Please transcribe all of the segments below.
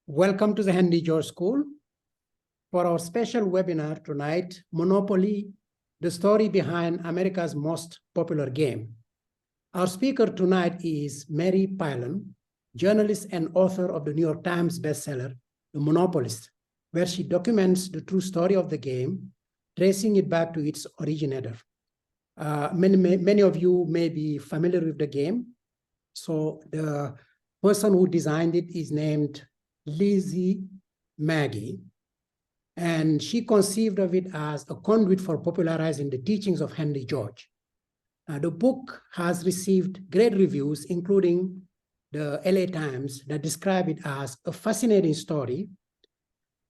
Welcome to the Henry George School. For our special webinar tonight, Monopoly, the story behind America's most popular game. Our speaker tonight is Mary Pilon, journalist and author of the New York Times bestseller, The Monopolists, where she documents the true story of the game, tracing it back to its originator. Many of you may be familiar with the game. So the person who designed it is named Lizzie Magie, and she conceived of it as a conduit for popularizing the teachings of Henry George. The book has received great reviews, including the LA Times, that describe it as a fascinating story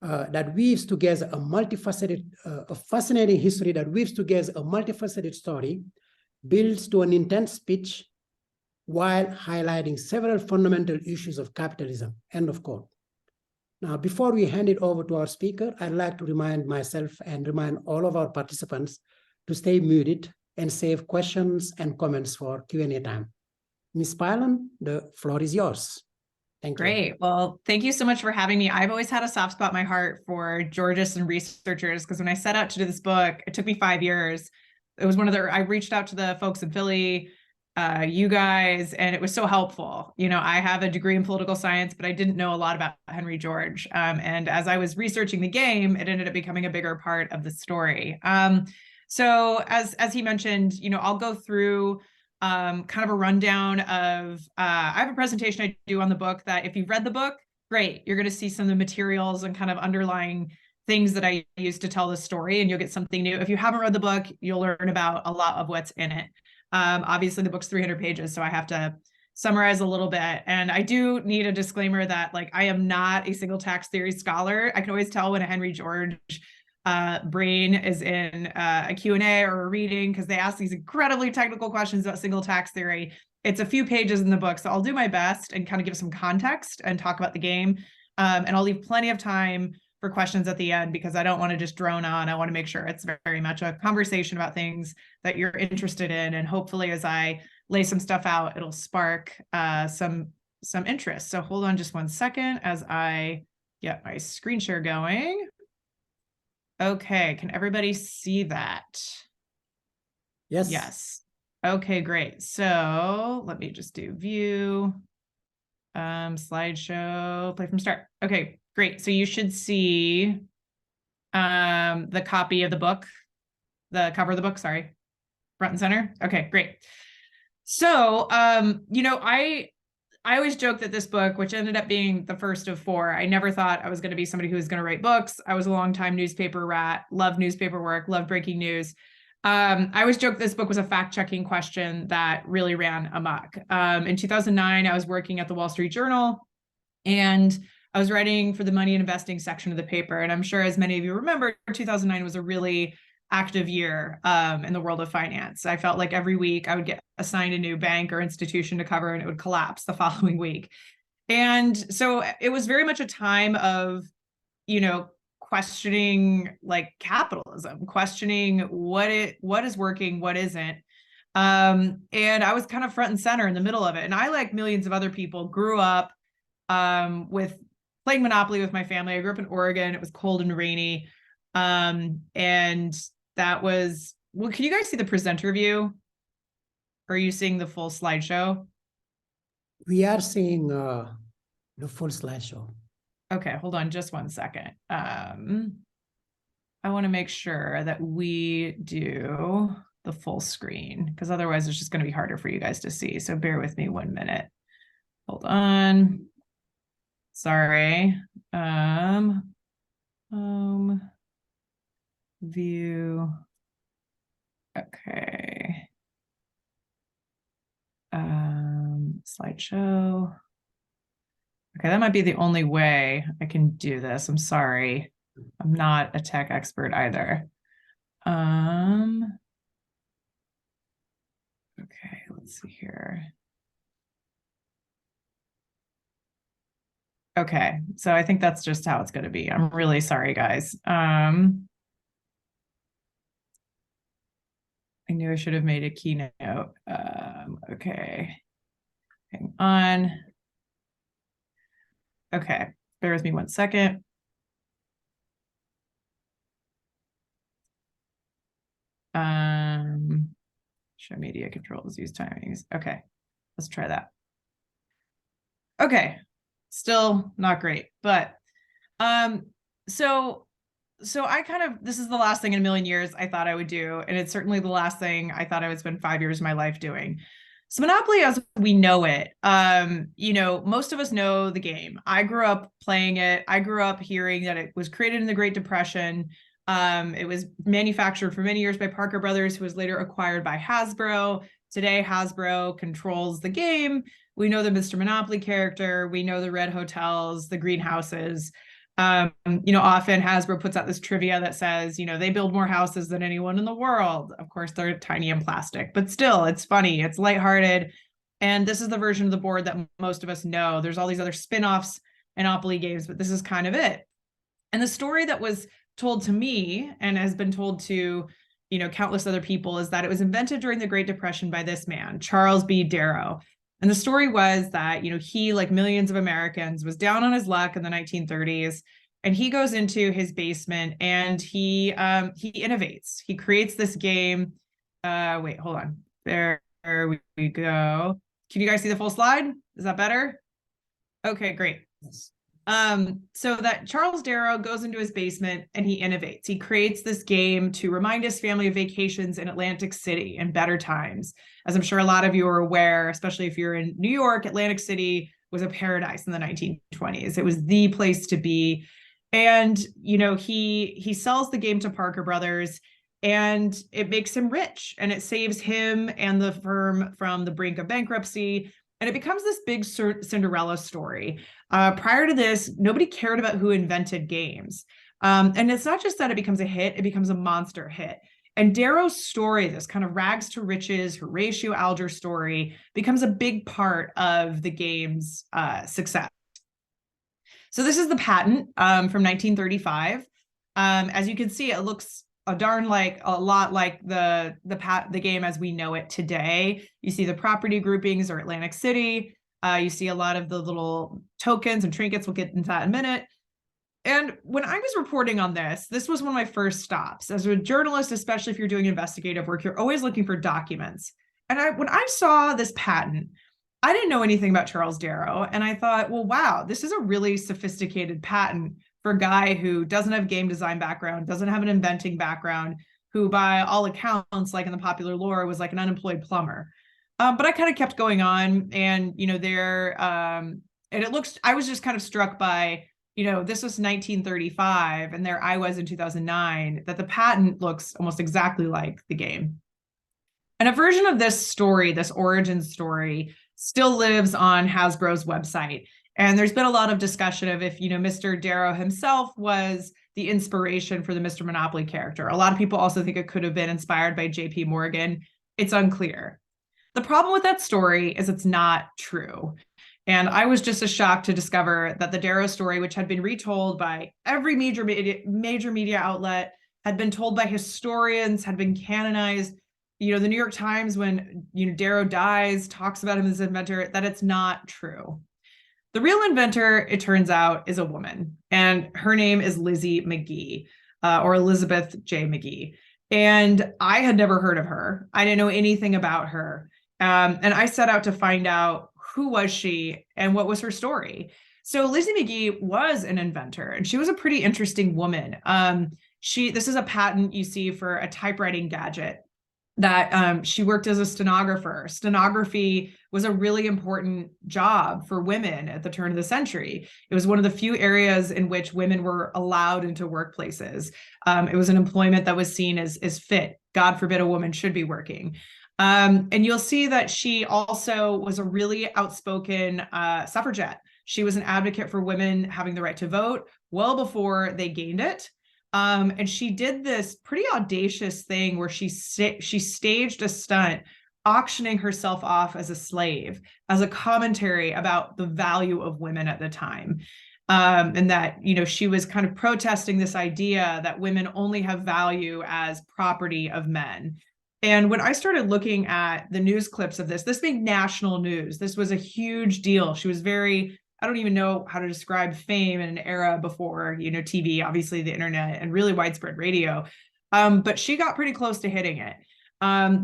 that weaves together a fascinating history that weaves together a multifaceted story, builds to an intense pitch while highlighting several fundamental issues of capitalism, end of quote. Now, before we hand it over to our speaker, I'd like to remind myself and remind all of our participants to stay muted and save questions and comments for Q&A time. Ms. Pilon, the floor is yours. Thank you. Great. Well, thank you so much for having me. I've always had a soft spot in my heart for Georgists and researchers, because when I set out to do this book, it took me 5 years. It was I reached out to the folks in Philly, you guys, and it was so helpful. You know, I have a degree in political science, but I didn't know a lot about Henry George. And as I was researching the game, it ended up becoming a bigger part of the story. So as he mentioned, you know, I'll go through kind of a rundown of, I have a presentation I do on the book that if you've read the book, great, you're going to see some of the materials and kind of underlying things that I use to tell the story, and you'll get something new. If you haven't read the book, you'll learn about a lot of what's in it. Obviously the book's 300 pages, so I have to summarize a little bit. And I do need a disclaimer that, like, I am not a single tax theory scholar. I can always tell when a Henry George brain is in a Q&A or a reading, because they ask these incredibly technical questions about single tax theory. It's a few pages in the book, so I'll do my best and kind of give some context and talk about the game. And I'll leave plenty of time for questions at the end, because I don't want to just drone on. I want to make sure it's very much a conversation about things that you're interested in. And hopefully as I lay some stuff out, it'll spark some interest. So hold on just one second as I get my screen share going. Okay, can everybody see that? Yes. Yes. Okay, great. So let me just do view, slideshow, play from start. Okay, great. So you should see the copy of the book, the cover of the book, sorry, front and center. Okay, great. So, you know, I always joke that this book, which ended up being the first of 4, I never thought I was going to be somebody who was going to write books. I was a longtime newspaper rat, loved newspaper work, loved breaking news. I always joke this book was a fact-checking question that really ran amok. In 2009, I was working at the Wall Street Journal, and I was writing for the money and investing section of the paper. And I'm sure, as many of you remember, 2009 was a really active year in the world of finance. I felt like every week I would get assigned a new bank or institution to cover, and it would collapse the following week. And so it was very much a time of, you know, questioning like capitalism, questioning what is working, what isn't. And I was kind of front and center in the middle of it. And I, like millions of other people, grew up with playing Monopoly with my family. I grew up in Oregon. It was cold and rainy. And that was, well, can you guys see the presenter view? Or are you seeing the full slideshow? We are seeing the full slideshow. Okay, hold on just one second. I want to make sure that we do the full screen, because otherwise it's just going to be harder for you guys to see. So bear with me 1 minute. Hold on. Sorry. View. Okay. Slideshow. Okay, that might be the only way I can do this. I'm sorry. I'm not a tech expert either. Okay, let's see here. Okay, so I think that's just how it's going to be. I'm really sorry, guys. I knew I should have made a keynote. Okay, hang on. Okay, bear with me 1 second. Show media controls, use timings. Okay, let's try that. Okay, still not great, but so I kind of, this is the last thing in a million years I thought I would do, and it's certainly the last thing I thought I would spend 5 years of my life doing. So Monopoly as we know it, you know, most of us know the game. I grew up playing it. I grew up hearing that it was created in the Great Depression. It was manufactured for many years by Parker Brothers, who was later acquired by Hasbro. Today, Hasbro controls the game. We know the Mr. Monopoly character. We know the red hotels, the greenhouses. You know, often Hasbro puts out this trivia that says, you know, they build more houses than anyone in the world. Of course, they're tiny and plastic, but still, it's funny, it's lighthearted. And this is the version of the board that most of us know. There's all these other spin-offs Monopoly games, but this is kind of it. And the story that was told to me and has been told to, you know, countless other people is that it was invented during the Great Depression by this man, Charles B. Darrow. And the story was that, you know, he, like millions of Americans, was down on his luck in the 1930s, and he goes into his basement and he innovates. He creates this game. Wait, hold on. There we go. Can you guys see the full slide? Is that better? Okay, great. Yes. So that Charles Darrow goes into his basement and he innovates. He creates this game to remind his family of vacations in Atlantic City and better times. As I'm sure a lot of you are aware, especially if you're in New York, Atlantic City was a paradise in the 1920s. It was the place to be. And, you know, he sells the game to Parker Brothers, and it makes him rich, and it saves him and the firm from the brink of bankruptcy. And it becomes this big Cinderella story. Prior to this, nobody cared about who invented games. And it's not just that it becomes a hit, it becomes a monster hit. And Darrow's story, this kind of rags to riches, Horatio Alger story, becomes a big part of the game's success. So this is the patent from 1935. As you can see, it looks a lot like the game as we know it today. You see the property groupings are Atlantic City. You see a lot of the little tokens and trinkets. We'll get into that in a minute. And when I was reporting on this was one of my first stops. As a journalist, especially if you're doing investigative work, you're always looking for documents. And when I saw this patent, I didn't know anything about Charles Darrow. And I thought, well, wow, this is a really sophisticated patent for a guy who doesn't have game design background, doesn't have an inventing background, who by all accounts, like in the popular lore, was like an unemployed plumber. But I kind of kept going on, and, you know, and it looks, I was just kind of struck by, you know, this was 1935, and there I was in 2009, that the patent looks almost exactly like the game. And a version of this story, this origin story, still lives on Hasbro's website. And there's been a lot of discussion of if, you know, Mr. Darrow himself was the inspiration for the Mr. Monopoly character. A lot of people also think it could have been inspired by J.P. Morgan. It's unclear. The problem with that story is it's not true. And I was just as shocked to discover that the Darrow story, which had been retold by every major media outlet, had been told by historians, had been canonized. You know, the New York Times, when, you know, Darrow dies, talks about him as an inventor, that it's not true. The real inventor, it turns out, is a woman, and her name is Lizzie McGee, or Elizabeth J. McGee. And I had never heard of her. I didn't know anything about her. And I set out to find out who was she and what was her story. So Lizzie McGee was an inventor, and she was a pretty interesting woman. This is a patent you see for a typewriting gadget that she worked as a stenographer. Stenography was a really important job for women at the turn of the century. It was one of the few areas in which women were allowed into workplaces. It was an employment that was seen as fit. God forbid a woman should be working. And you'll see that she also was a really outspoken suffragette. She was an advocate for women having the right to vote well before they gained it. And she did this pretty audacious thing where she staged a stunt auctioning herself off as a slave, as a commentary about the value of women at the time. And that, you know, she was kind of protesting this idea that women only have value as property of men. And when I started looking at the news clips of this made national news. This was a huge deal. She was very I don't even know how to describe fame in an era before, TV, obviously the internet, and really widespread radio. But she got pretty close to hitting it.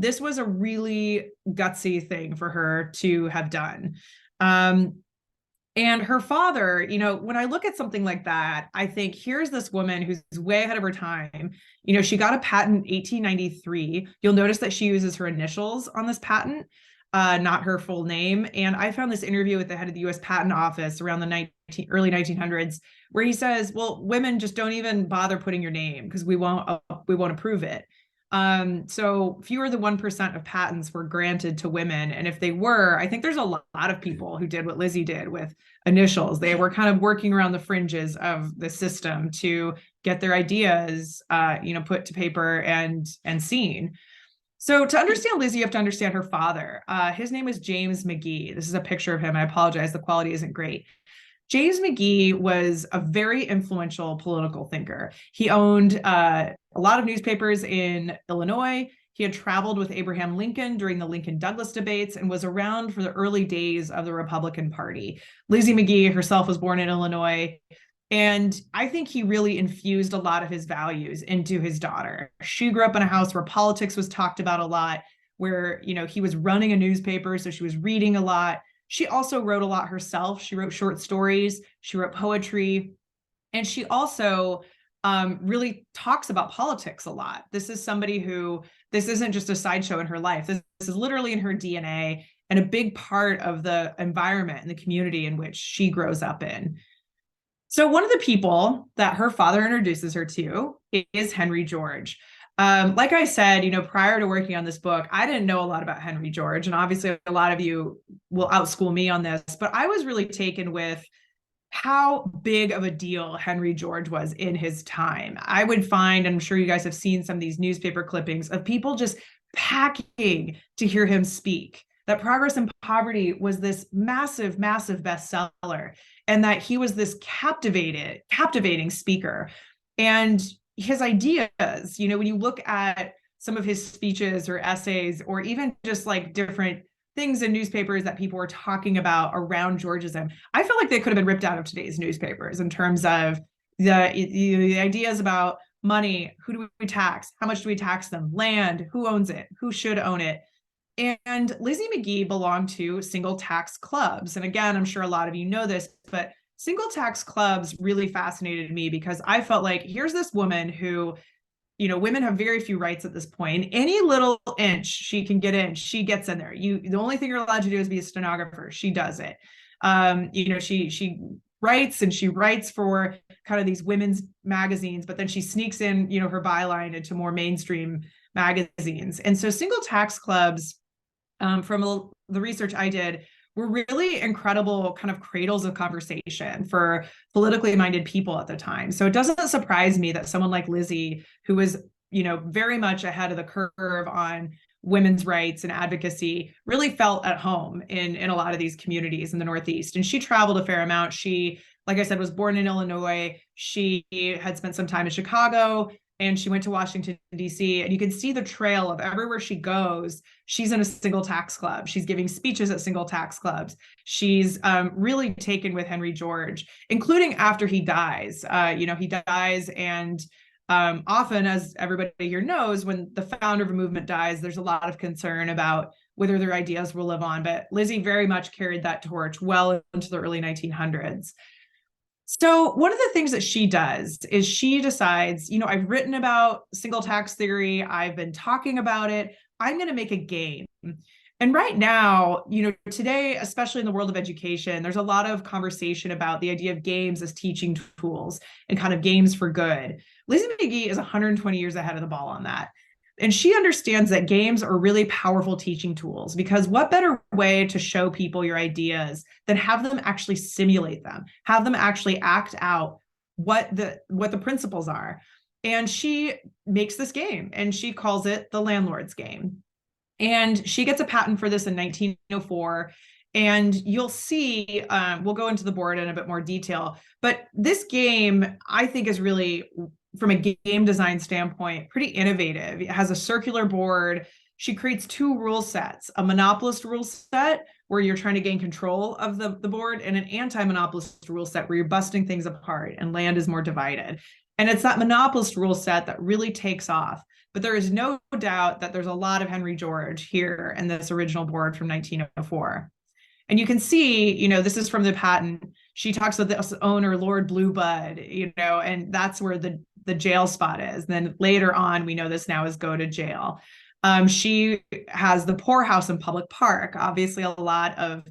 This was a really gutsy thing for her to have done. And her father, when I look at something like that, I think here's this woman who's way ahead of her time. She got a patent in 1893. You'll notice that she uses her initials on this patent, not her full name. And I found this interview with the head of the U.S. Patent Office around the early 1900s, where he says, well, women just don't even bother putting your name because we won't approve it. So fewer than 1% of patents were granted to women. And if they were, I think there's a lot of people who did what Lizzie did with initials. They were kind of working around the fringes of the system to get their ideas, put to paper and seen. So to understand Lizzie, you have to understand her father. His name is James McGee. This is a picture of him. I apologize, the quality isn't great. James McGee was a very influential political thinker. He owned a lot of newspapers in Illinois. He had traveled with Abraham Lincoln during the Lincoln-Douglas debates and was around for the early days of the Republican Party. Lizzie McGee herself was born in Illinois, and I think he really infused a lot of his values into his daughter. She grew up in a house where politics was talked about a lot, where he was running a newspaper, so she was reading a lot. She also wrote a lot herself. She wrote short stories, she wrote poetry, and she also really talks about politics a lot. This is somebody who, this isn't just a sideshow in her life. This is literally in her DNA and a big part of the environment and the community in which she grows up in. So one of the people that her father introduces her to is Henry George. Like I said, prior to working on this book, I didn't know a lot about Henry George. And obviously a lot of you will outschool me on this, but I was really taken with how big of a deal Henry George was in his time. I would find, and I'm sure you guys have seen some of these newspaper clippings of people just packing to hear him speak, that Progress and Poverty was this massive, massive bestseller, and that he was this captivating speaker. And his ideas, when you look at some of his speeches or essays, or even just like different things in newspapers that people were talking about around Georgism, I feel like they could have been ripped out of today's newspapers in terms of the ideas about money. Who do we tax? How much do we tax them? Land, who owns it? Who should own it? And Lizzie McGee belonged to single tax clubs. And again, I'm sure a lot of you know this, but single tax clubs really fascinated me because I felt like here's this woman who, women have very few rights at this point. Any little inch she can get in, she gets in there. The only thing you're allowed to do is be a stenographer. She does it. She writes, and she writes for kind of these women's magazines, but then she sneaks in, her byline into more mainstream magazines. And so single tax clubs, from the research I did, were really incredible kind of cradles of conversation for politically minded people at the time. So it doesn't surprise me that someone like Lizzie, who was, very much ahead of the curve on women's rights and advocacy, really felt at home in a lot of these communities in the Northeast. And she traveled a fair amount. She, like I said, was born in Illinois. She had spent some time in Chicago, and she went to Washington, D.C., and you can see the trail of everywhere she goes. She's in a single tax club. She's giving speeches at single tax clubs. She's really taken with Henry George, including after he dies. He dies, and often, as everybody here knows, when the founder of a movement dies, there's a lot of concern about whether their ideas will live on. But Lizzie very much carried that torch well into the early 1900s. So one of the things that she does is she decides, I've written about single tax theory. I've been talking about it. I'm going to make a game. And right now, today, especially in the world of education, there's a lot of conversation about the idea of games as teaching tools and kind of games for good. Lizzie McGee is 120 years ahead of the ball on that. And she understands that games are really powerful teaching tools, because what better way to show people your ideas than have them actually simulate them, have them actually act out what the principles are. And she makes this game, and she calls it the landlord's game. And she gets a patent for this in 1904. And you'll see, we'll go into the board in a bit more detail, but this game, I think, is really, from a game design standpoint, pretty innovative. It has a circular board. She creates two rule sets, a monopolist rule set, where you're trying to gain control of the board, and an anti-monopolist rule set where you're busting things apart and land is more divided. And it's that monopolist rule set that really takes off. But there is no doubt that there's a lot of Henry George here in this original board from 1904. And you can see, you know, this is from the patent. She talks about the owner, Lord Bluebud, you know, and that's where the jail spot is. Then later on, we know this now is go to jail. She has the poorhouse in Public Park. Obviously, a lot of,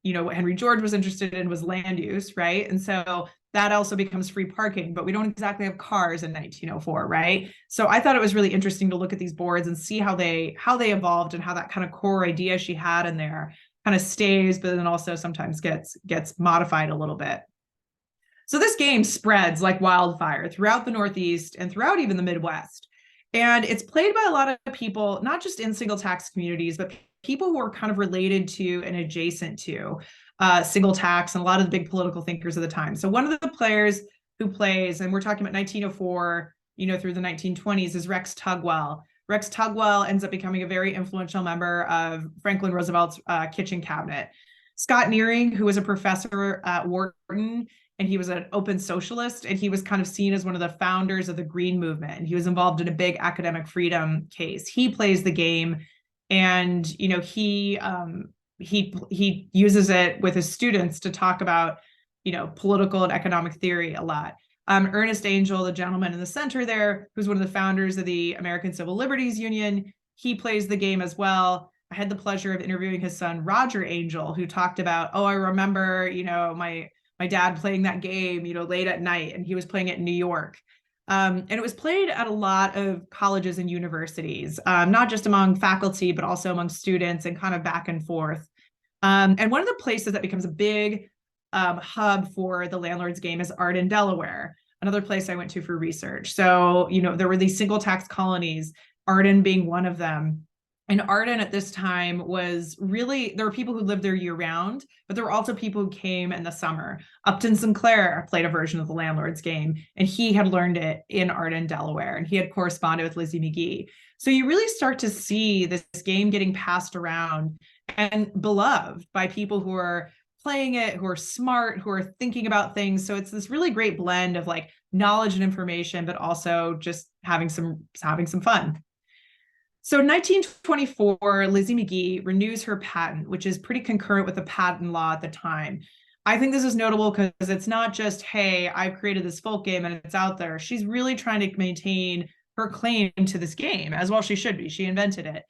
you know, what Henry George was interested in was land use, right? And so that also becomes free parking, but we don't exactly have cars in 1904, right? So I thought it was really interesting to look at these boards and see how they evolved and how that kind of core idea she had in there kind of stays, but then also sometimes gets modified a little bit. So this game spreads like wildfire throughout the Northeast and throughout even the Midwest. And it's played by a lot of people, not just in single tax communities, but people who are kind of related to and adjacent to single tax and a lot of the big political thinkers of the time. So one of the players who plays, and we're talking about 1904, you know, through the 1920s, is Rex Tugwell. Rex Tugwell ends up becoming a very influential member of Franklin Roosevelt's kitchen cabinet. Scott Nearing, who was a professor at Wharton, and he was an open socialist, and he was kind of seen as one of the founders of the Green Movement, and he was involved in a big academic freedom case. He plays the game, and you know, he uses it with his students to talk about, you know, political and economic theory a lot. Ernest Angel, the gentleman in the center there, who's one of the founders of the American Civil Liberties Union, he plays the game as well. I had the pleasure of interviewing his son, Roger Angel, who talked about, oh, I remember, you know, my dad playing that game, you know, late at night, and he was playing it in New York. And it was played at a lot of colleges and universities, not just among faculty, but also among students and kind of back and forth. And one of the places that becomes a big hub for the landlord's game is Arden, Delaware, another place I went to for research. So, you know, there were these single tax colonies, Arden being one of them. And Arden at this time was really, there were people who lived there year round, but there were also people who came in the summer. Upton Sinclair played a version of the landlord's game, and he had learned it in Arden, Delaware, and he had corresponded with Lizzie McGee. So you really start to see this game getting passed around and beloved by people who are playing it, who are smart, who are thinking about things. So it's this really great blend of like knowledge and information, but also just having some fun. So in 1924, Lizzie McGee renews her patent, which is pretty concurrent with the patent law at the time. I think this is notable because it's not just, hey, I've created this folk game and it's out there. She's really trying to maintain her claim to this game, as well she should be. She invented it.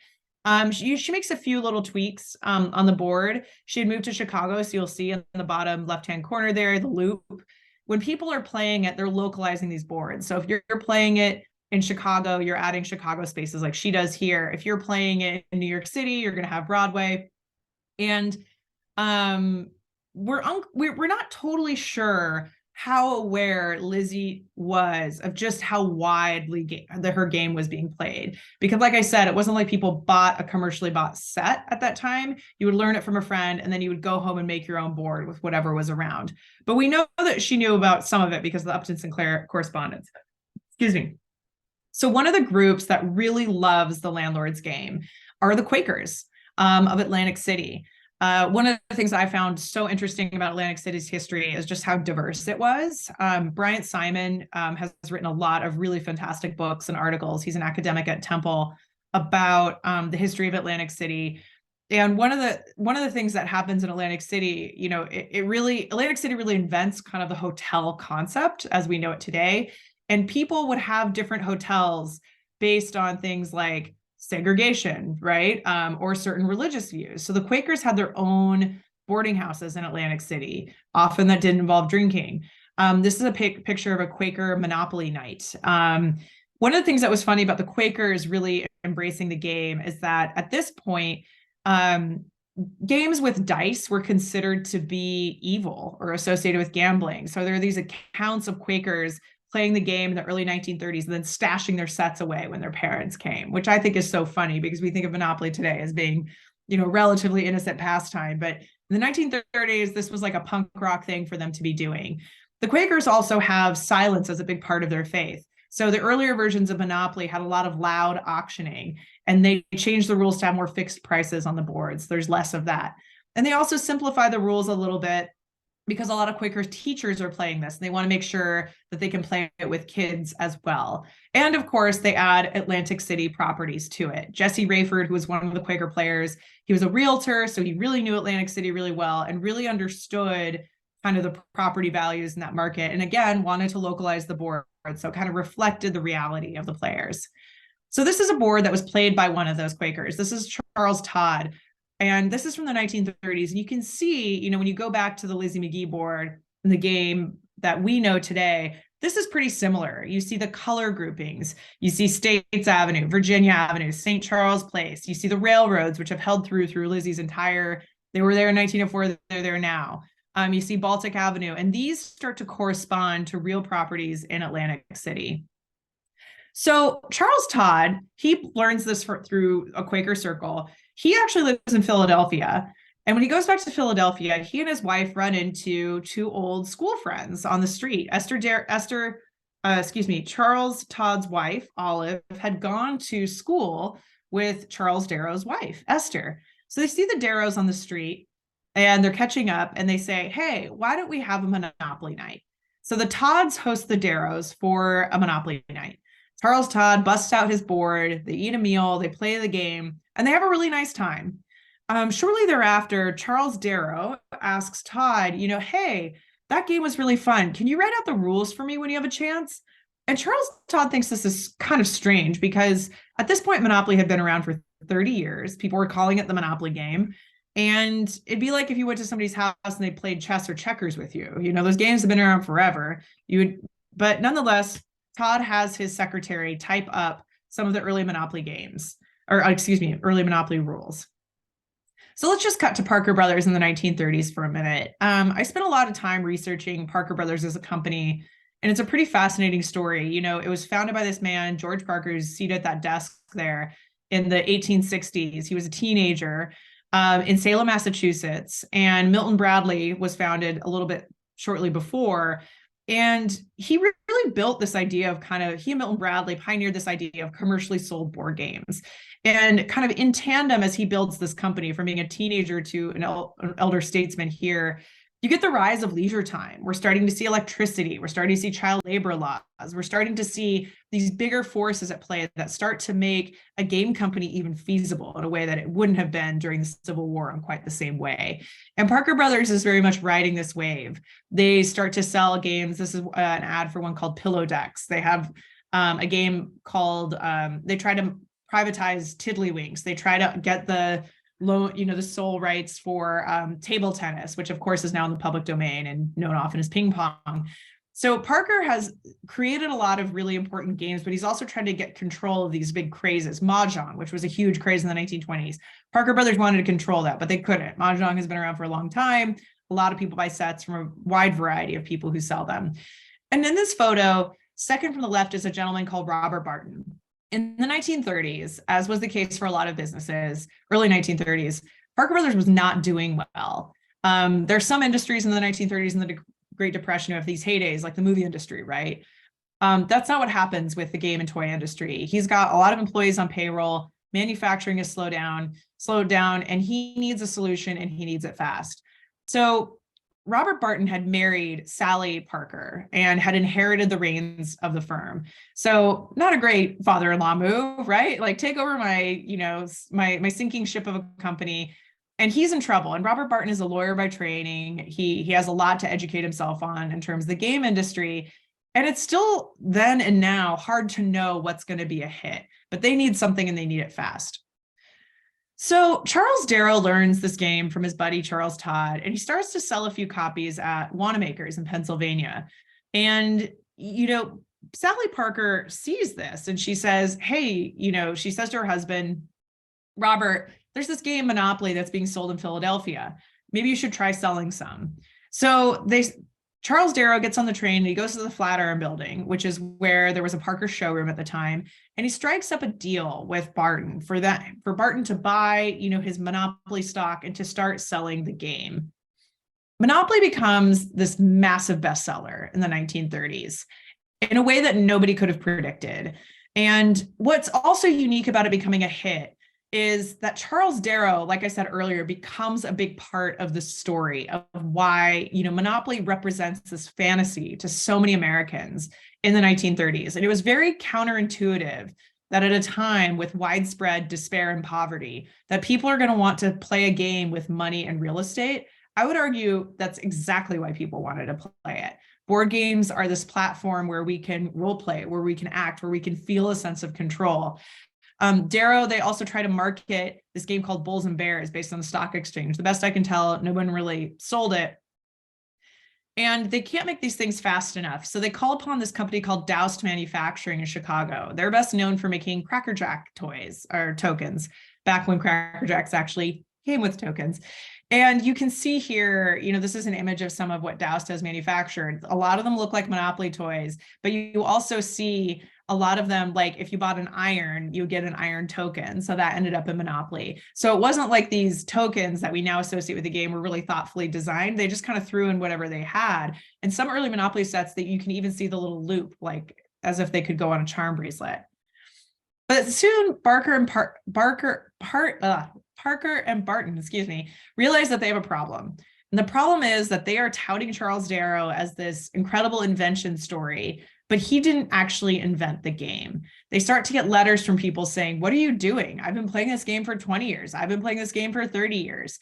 She makes a few little tweaks on the board. She had moved to Chicago, so you'll see in the bottom left-hand corner there, the loop. When people are playing it, they're localizing these boards. So if you're playing it in Chicago, you're adding Chicago spaces like she does here. If you're playing it in New York City, you're going to have Broadway. And we're not totally sure how aware Lizzie was of just how widely her game was being played. Because like I said, it wasn't like people bought a commercially bought set at that time. You would learn it from a friend, and then you would go home and make your own board with whatever was around. But we know that she knew about some of it because of the Upton Sinclair correspondence. Excuse me. So one of the groups that really loves the landlord's game are the Quakers of Atlantic City. One of the things I found so interesting about Atlantic City's history is just how diverse it was. Bryant Simon has written a lot of really fantastic books and articles. He's an academic at Temple about the history of Atlantic City. And one of the things that happens in Atlantic City, you know, Atlantic City really invents kind of the hotel concept as we know it today. And people would have different hotels based on things like segregation, right? Or certain religious views. So the Quakers had their own boarding houses in Atlantic City, often that didn't involve drinking. This is a picture of a Quaker Monopoly night. One of the things that was funny about the Quakers really embracing the game is that at this point, games with dice were considered to be evil or associated with gambling. So there are these accounts of Quakers playing the game in the early 1930s and then stashing their sets away when their parents came, which I think is so funny because we think of Monopoly today as being, you know, relatively innocent pastime. But in the 1930s, this was like a punk rock thing for them to be doing. The Quakers also have silence as a big part of their faith. So the earlier versions of Monopoly had a lot of loud auctioning, and they changed the rules to have more fixed prices on the boards. There's less of that. And they also simplify the rules a little bit because a lot of Quaker teachers are playing this, and they want to make sure that they can play it with kids as well. And of course, they add Atlantic City properties to it. Jesse Rayford, who was one of the Quaker players, he was a realtor, so he really knew Atlantic City really well and really understood kind of the property values in that market. And again, wanted to localize the board, so it kind of reflected the reality of the players. So this is a board that was played by one of those Quakers. This is Charles Todd. And this is from the 1930s. And you can see, you know, when you go back to the Lizzie McGee board in the game that we know today, this is pretty similar. You see the color groupings. You see States Avenue, Virginia Avenue, St. Charles Place. You see the railroads, which have held through Lizzie's entire, they were there in 1904, they're there now. You see Baltic Avenue, and these start to correspond to real properties in Atlantic City. So Charles Todd, he learns this through a Quaker circle. He actually lives in Philadelphia. And when he goes back to Philadelphia, he and his wife run into two old school friends on the street. Charles Todd's wife, Olive, had gone to school with Charles Darrow's wife, Esther. So they see the Darrows on the street and they're catching up, and they say, hey, why don't we have a Monopoly night? So the Todds host the Darrows for a Monopoly night. Charles Todd busts out his board, they eat a meal, they play the game, and they have a really nice time. Shortly thereafter, Charles Darrow asks Todd, you know, hey, that game was really fun. Can you write out the rules for me when you have a chance? And Charles Todd thinks this is kind of strange because at this point, Monopoly had been around for 30 years. People were calling it the Monopoly game. And it'd be like if you went to somebody's house and they played chess or checkers with you. You know, those games have been around forever. But nonetheless, Todd has his secretary type up some of the early Monopoly games, early Monopoly rules. So let's just cut to Parker Brothers in the 1930s for a minute. I spent a lot of time researching Parker Brothers as a company, and it's a pretty fascinating story. You know, it was founded by this man, George Parker, who's seated at that desk there in the 1860s. He was a teenager in Salem, Massachusetts, and Milton Bradley was founded a little bit shortly before. And he really built this idea of he and Milton Bradley pioneered this idea of commercially sold board games. And kind of in tandem as he builds this company from being a teenager to an elder statesman here, you get the rise of leisure time. We're starting to see electricity. We're starting to see child labor laws. We're starting to see these bigger forces at play that start to make a game company even feasible in a way that it wouldn't have been during the Civil War in quite the same way. And Parker Brothers is very much riding this wave. They start to sell games. This is an ad for one called Pillow Decks. They have a game called, they try to privatize Tiddlywinks. They try to get the sole rights for table tennis, which of course is now in the public domain and known often as ping pong. So Parker has created a lot of really important games, but he's also trying to get control of these big crazes. Mahjong, which was a huge craze in the 1920s. Parker Brothers wanted to control that, but they couldn't. Mahjong has been around for a long time. A lot of people buy sets from a wide variety of people who sell them. And in this photo, second from the left is a gentleman called Robert Barton. In the 1930s, as was the case for a lot of businesses, early 1930s, Parker Brothers was not doing well. There's some industries in the 1930s and the Great Depression who have these heydays, like the movie industry, right? That's not what happens with the game and toy industry. He's got a lot of employees on payroll. Manufacturing has slowed down, and he needs a solution, and he needs it fast. So Robert Barton had married Sally Parker and had inherited the reins of the firm. So not a great father-in-law move, right? Like, take over my sinking ship of a company. And he's in trouble. And Robert Barton is a lawyer by training. He has a lot to educate himself on in terms of the game industry. And it's still then and now hard to know what's going to be a hit, but they need something and they need it fast. So Charles Darrow learns this game from his buddy, Charles Todd, and he starts to sell a few copies at Wanamaker's in Pennsylvania. And, Sally Parker sees this and she says, hey, she says to her husband, Robert, there's this game Monopoly that's being sold in Philadelphia. Maybe you should try selling some. So Charles Darrow gets on the train and he goes to the Flatiron Building, which is where there was a Parker showroom at the time. And he strikes up a deal with Barton for Barton to buy, his Monopoly stock and to start selling the game. Monopoly becomes this massive bestseller in the 1930s in a way that nobody could have predicted. And what's also unique about it becoming a hit is that Charles Darrow, like I said earlier, becomes a big part of the story of why, Monopoly represents this fantasy to so many Americans in the 1930s. And it was very counterintuitive that at a time with widespread despair and poverty, that people are going to want to play a game with money and real estate. I would argue that's exactly why people wanted to play it. Board games are this platform where we can role play, where we can act, where we can feel a sense of control. Darrow, they also try to market this game called Bulls and Bears based on the stock exchange. The best I can tell, no one really sold it. And they can't make these things fast enough. So they call upon this company called Doust Manufacturing in Chicago. They're best known for making Cracker Jack toys or tokens, back when Cracker Jacks actually came with tokens. And you can see here, this is an image of some of what Doust has manufactured. A lot of them look like Monopoly toys, but you also see a lot of them, like if you bought an iron, you would get an iron token. So that ended up in Monopoly. So it wasn't like these tokens that we now associate with the game were really thoughtfully designed. They just kind of threw in whatever they had. And some early Monopoly sets that you can even see the little loop, like as if they could go on a charm bracelet. But soon Parker and Barton, realize that they have a problem. And the problem is that they are touting Charles Darrow as this incredible invention story, but he didn't actually invent the game. They start to get letters from people saying, what are you doing? I've been playing this game for 20 years. I've been playing this game for 30 years.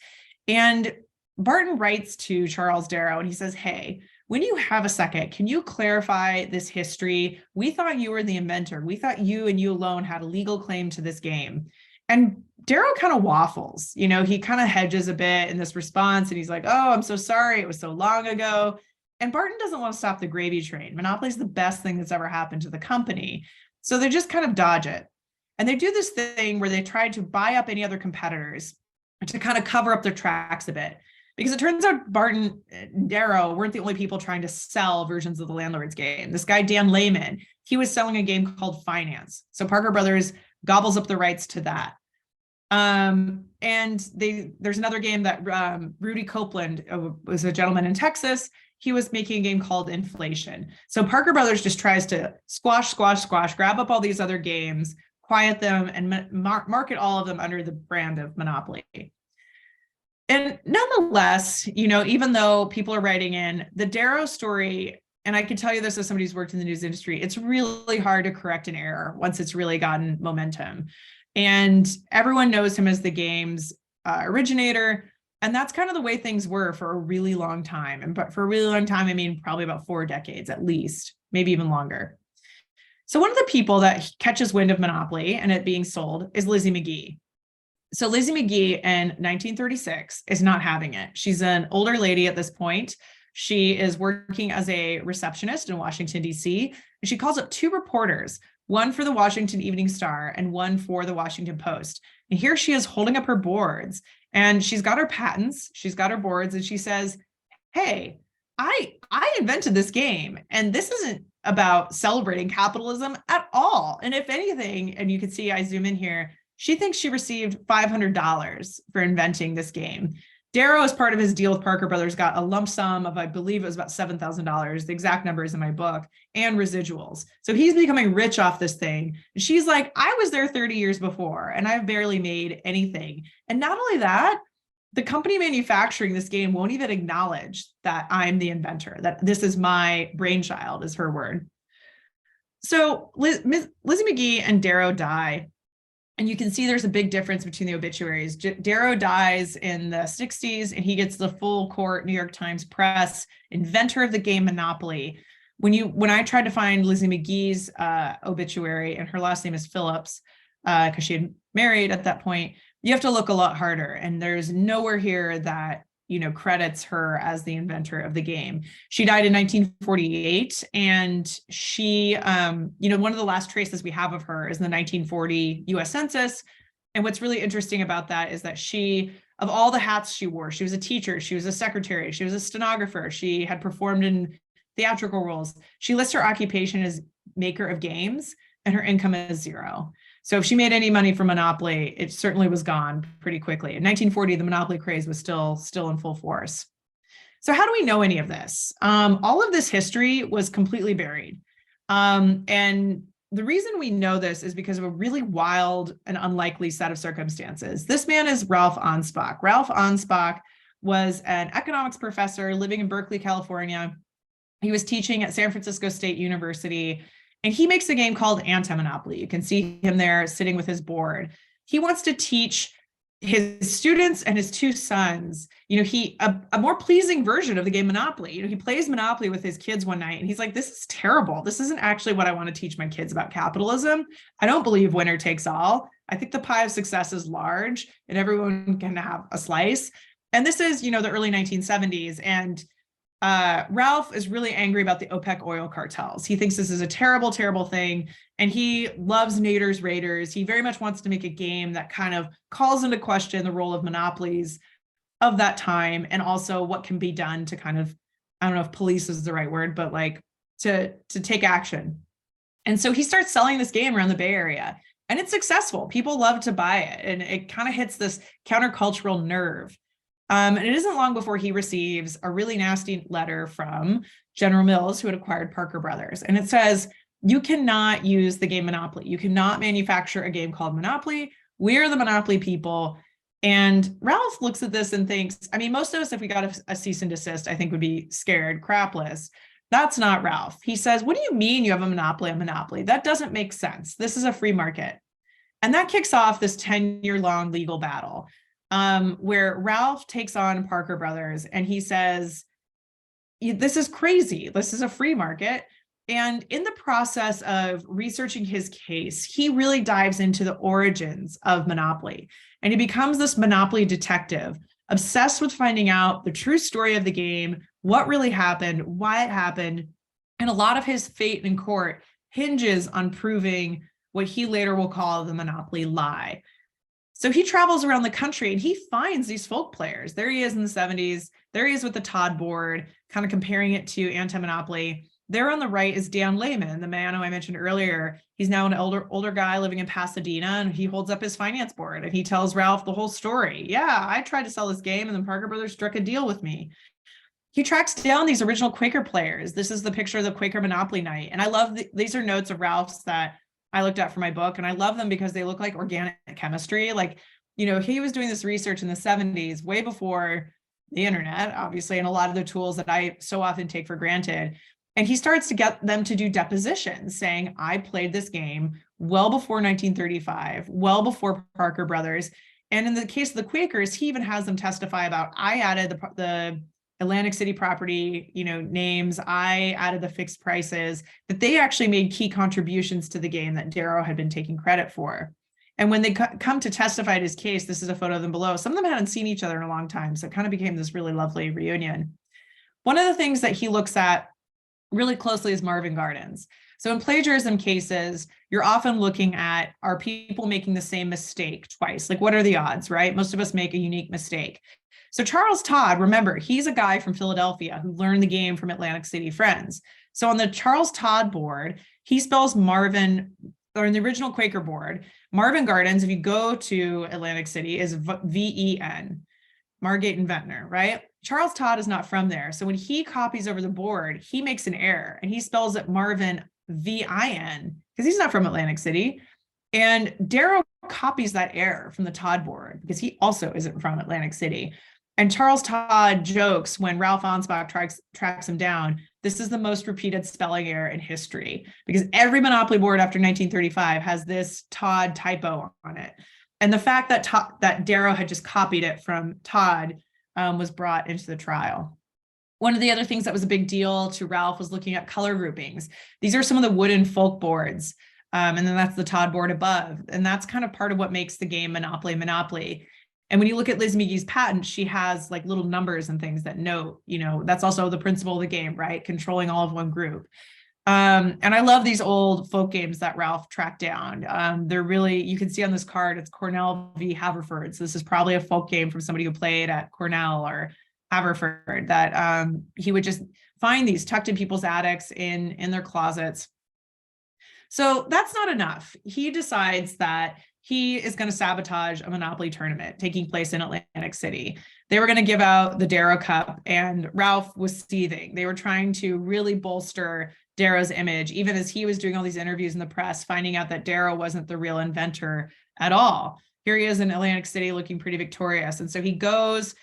And Barton writes to Charles Darrow and he says, hey, when you have a second, can you clarify this history? We thought you were the inventor. We thought you and you alone had a legal claim to this game. And Darrow kind of waffles, he kind of hedges a bit in this response. And he's like, oh, I'm so sorry. It was so long ago. And Barton doesn't want to stop the gravy train. Monopoly is the best thing that's ever happened to the company. So they just kind of dodge it. And they do this thing where they try to buy up any other competitors to kind of cover up their tracks a bit. Because it turns out Barton and Darrow weren't the only people trying to sell versions of the Landlord's game. This guy, Dan Lehman, he was selling a game called Finance. So Parker Brothers gobbles up the rights to that. And there's another game that Rudy Copeland was a gentleman in Texas. He was making a game called Inflation. So Parker Brothers just tries to squash, grab up all these other games, quiet them, and market all of them under the brand of Monopoly. And nonetheless, even though people are writing in the Darrow story, and I can tell you this as somebody who's worked in the news industry, it's really hard to correct an error once it's really gotten momentum. And everyone knows him as the game's originator. And that's kind of the way things were for a really long time. And but for a really long time, I mean, probably about 4 decades at least, maybe even longer. So one of the people that catches wind of Monopoly and it being sold is Lizzie McGee. So Lizzie McGee in 1936 is not having it. She's an older lady at this point. She is working as a receptionist in Washington, D.C. And she calls up 2 reporters, one for the Washington Evening Star and one for the Washington Post. And here she is holding up her boards and she's got her patents, she's got her boards, and she says, hey, I invented this game and this isn't about celebrating capitalism at all. And if anything, and you can see I zoom in here, she thinks she received $500 for inventing this game. Darrow, as part of his deal with Parker Brothers, got a lump sum of, I believe it was about $7,000. The exact number is in my book, and residuals. So he's becoming rich off this thing. And she's like, I was there 30 years before, and I've barely made anything. And not only that, the company manufacturing this game won't even acknowledge that I'm the inventor, that this is my brainchild, is her word. So Lizzie McGee and Darrow die. And you can see there's a big difference between the obituaries. Darrow dies in the 60s and he gets the full court New York Times press, inventor of the game Monopoly. When I tried to find Lizzie McGee's obituary, and her last name is Phillips, because she had married at that point, you have to look a lot harder. And there's nowhere here that credits her as the inventor of the game. She died in 1948, and she, one of the last traces we have of her is in the 1940 U.S. Census. And what's really interesting about that is that she, of all the hats she wore, she was a teacher, she was a secretary, she was a stenographer, she had performed in theatrical roles. She lists her occupation as maker of games, and her income is 0. So if she made any money from Monopoly, it certainly was gone pretty quickly. In 1940, the Monopoly craze was still in full force. So how do we know any of this? All of this history was completely buried. And the reason we know this is because of a really wild and unlikely set of circumstances. This man is Ralph Anspach. Ralph Anspach was an economics professor living in Berkeley, California. He was teaching at San Francisco State University, and he makes a game called Anti-Monopoly. You can see him there sitting with his board. He wants to teach his students and his two sons, a more pleasing version of the game Monopoly. He plays Monopoly with his kids one night and he's like, this is terrible. This isn't actually what I want to teach my kids about capitalism. I don't believe winner takes all. I think the pie of success is large and everyone can have a slice. And this is, the early 1970s. And Ralph is really angry about the OPEC oil cartels. He thinks this is a terrible, terrible thing. And he loves Nader's Raiders. He very much wants to make a game that kind of calls into question the role of monopolies of that time. And also what can be done to kind of, I don't know if police is the right word, but like to take action. And so he starts selling this game around the Bay Area and it's successful. People love to buy it. And it kind of hits this countercultural nerve. And it isn't long before he receives a really nasty letter from General Mills, who had acquired Parker Brothers. And it says, you cannot use the game Monopoly. You cannot manufacture a game called Monopoly. We're the Monopoly people. And Ralph looks at this and thinks, most of us, if we got a cease and desist, I think would be scared crapless. That's not Ralph. He says, what do you mean you have a monopoly on Monopoly? That doesn't make sense. This is a free market. And that kicks off this 10-year-long legal battle. Where Ralph takes on Parker Brothers and he says, this is crazy. This is a free market. And in the process of researching his case, he really dives into the origins of Monopoly. And he becomes this Monopoly detective, obsessed with finding out the true story of the game, what really happened, why it happened. And a lot of his fate in court hinges on proving what he later will call the Monopoly lie. So he travels around the country and he finds these folk players. There he is in the 70s. There he is with the Todd Board, kind of comparing it to Anti-Monopoly. There on the right is Dan Lehman, the man who I mentioned earlier. He's now an older guy living in Pasadena, and he holds up his finance board and he tells Ralph the whole story. Yeah, I tried to sell this game and then Parker Brothers struck a deal with me. He tracks down these original Quaker players. This is the picture of the Quaker Monopoly night. And I love these are notes of Ralph's that I looked at for my book, and I love them because they look like organic chemistry. Like, he was doing this research in the 70s, way before the internet, obviously, and a lot of the tools that I so often take for granted. And he starts to get them to do depositions saying, I played this game well before 1935, well before Parker Brothers. And in the case of the Quakers, he even has them testify about, I added the Atlantic City property, names, I added the fixed prices, that they actually made key contributions to the game that Darrow had been taking credit for. And when they come to testify at his case, this is a photo of them below. Some of them hadn't seen each other in a long time. So it kind of became this really lovely reunion. One of the things that he looks at really closely is Marvin Gardens. So in plagiarism cases, you're often looking at, are people making the same mistake twice? Like, what are the odds, right? Most of us make a unique mistake. So Charles Todd, remember, he's a guy from Philadelphia who learned the game from Atlantic City friends. So on the Charles Todd board, he spells Marvin, or in the original Quaker board, Marvin Gardens, if you go to Atlantic City, is V-E-N, Margate and Ventnor, right? Charles Todd is not from there. So when he copies over the board, he makes an error and he spells it Marvin V-I-N because he's not from Atlantic City. And Darrow copies that error from the Todd board because he also isn't from Atlantic City. And Charles Todd jokes when Ralph Anspach tracks him down, this is the most repeated spelling error in history because every Monopoly board after 1935 has this Todd typo on it. And the fact that Darrow had just copied it from Todd was brought into the trial. One of the other things that was a big deal to Ralph was looking at color groupings. These are some of the wooden folk boards. And then that's the Todd board above. And that's kind of part of what makes the game Monopoly. And when you look at Liz McGee's patent, she has like little numbers and things that note, that's also the principle of the game, right? Controlling all of one group. And I love these old folk games that Ralph tracked down. They're really, you can see on this card, it's Cornell v. Haverford. So this is probably a folk game from somebody who played at Cornell or Haverford that he would just find these tucked in people's attics in their closets. So that's not enough. He decides that he is going to sabotage a Monopoly tournament taking place in Atlantic City. They were going to give out the Darrow Cup, and Ralph was seething. They were trying to really bolster Darrow's image, even as he was doing all these interviews in the press, finding out that Darrow wasn't the real inventor at all. Here he is in Atlantic City looking pretty victorious. And so he goes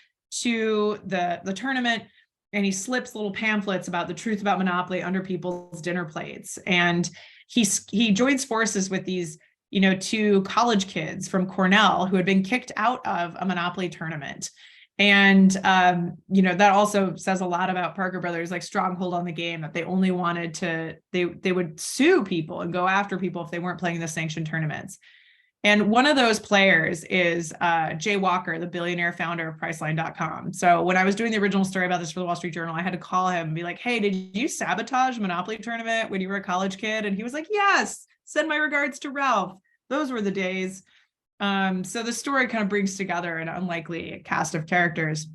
to the tournament and he slips little pamphlets about the truth about Monopoly under people's dinner plates. And he joins forces with these, two college kids from Cornell who had been kicked out of a Monopoly tournament. And, that also says a lot about Parker Brothers, like stronghold on the game, that they only wanted to, they would sue people and go after people if they weren't playing the sanctioned tournaments. And one of those players is Jay Walker, the billionaire founder of Priceline.com. So when I was doing the original story about this for the Wall Street Journal, I had to call him and be like, hey, did you sabotage a Monopoly tournament when you were a college kid? And he was like, yes, send my regards to Ralph. Those were the days. So the story kind of brings together an unlikely cast of characters.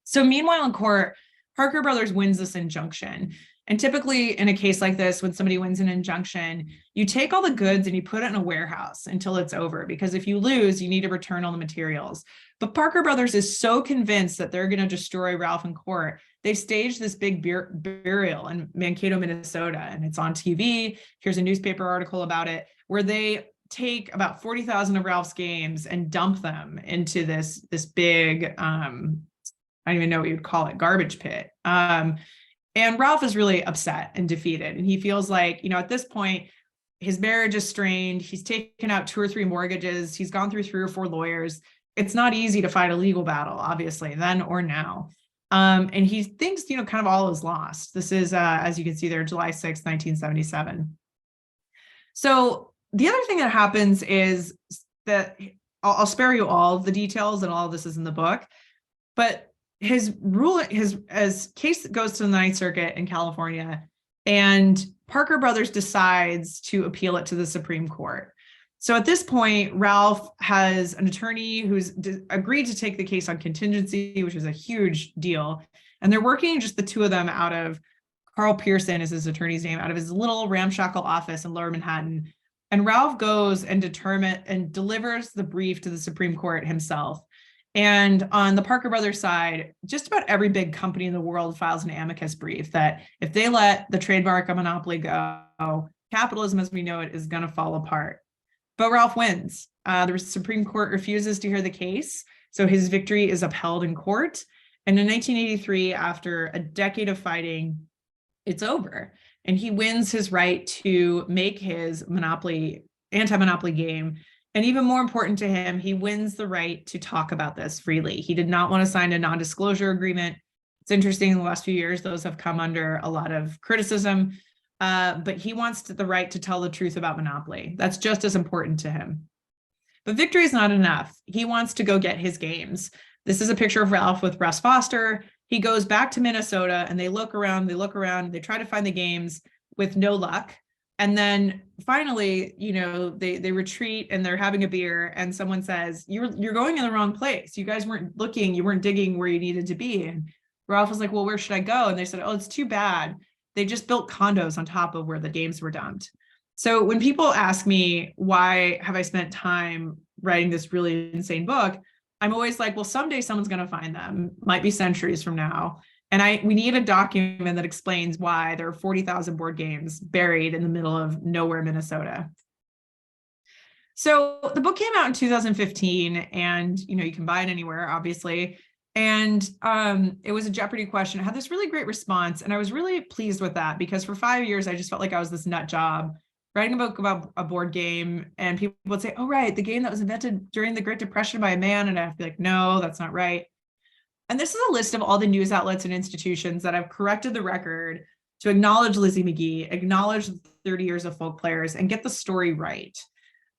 So meanwhile in court, Parker Brothers wins this injunction. And typically in a case like this, when somebody wins an injunction, you take all the goods and you put it in a warehouse until it's over, because if you lose, you need to return all the materials. But Parker Brothers is so convinced that they're going to destroy Ralph in court. They staged this big burial in Mankato, Minnesota, and it's on TV. Here's a newspaper article about it, where they take about 40,000 of Ralph's games and dump them into this big, I don't even know what you'd call it, garbage pit. And Ralph is really upset and defeated. And he feels like, at this point, his marriage is strained. He's taken out 2 or 3 mortgages. He's gone through 3 or 4 lawyers. It's not easy to fight a legal battle, obviously, then or now. And he thinks, kind of all is lost. This is, as you can see there, July 6th, 1977. So the other thing that happens is that I'll spare you all the details, and all of this is in the book, but his case goes to the Ninth Circuit in California, and Parker Brothers decides to appeal it to the Supreme Court. So at this point, Ralph has an attorney who's agreed to take the case on contingency, which is a huge deal. And they're working, just the two of them, out of, Carl Pearson is his attorney's name, out of his little ramshackle office in Lower Manhattan. And Ralph goes and delivers the brief to the Supreme Court himself. And on the Parker Brothers side, just about every big company in the world files an amicus brief that if they let the trademark of Monopoly go, capitalism as we know it is going to fall apart. But Ralph wins. The Supreme Court refuses to hear the case, so his victory is upheld in court. And in 1983, after a decade of fighting, it's over. And he wins his right to make his anti-monopoly game. And even more important to him, he wins the right to talk about this freely. He did not want to sign a non-disclosure agreement. It's interesting, in the last few years, those have come under a lot of criticism, but he wants the right to tell the truth about Monopoly. That's just as important to him. But victory is not enough. He wants to go get his games. This is a picture of Ralph with Russ Foster. He goes back to Minnesota and they look around, they try to find the games with no luck. And then finally, they retreat and they're having a beer and someone says, you're going in the wrong place. You guys weren't looking, you weren't digging where you needed to be. And Ralph was like, well, where should I go? And they said, oh, it's too bad. They just built condos on top of where the games were dumped. So when people ask me, why have I spent time writing this really insane book? I'm always like, well, someday someone's going to find them, might be centuries from now. And we need a document that explains why there are 40,000 board games buried in the middle of nowhere, Minnesota. So the book came out in 2015 and, you can buy it anywhere, obviously. And it was a Jeopardy question. It had this really great response. And I was really pleased with that because for 5 years, I just felt like I was this nut job writing a book about a board game. And people would say, oh, right, the game that was invented during the Great Depression by a man. And I'd be like, no, that's not right. And this is a list of all the news outlets and institutions that have corrected the record to acknowledge Lizzie McGee, acknowledge 30 years of folk players, and get the story right.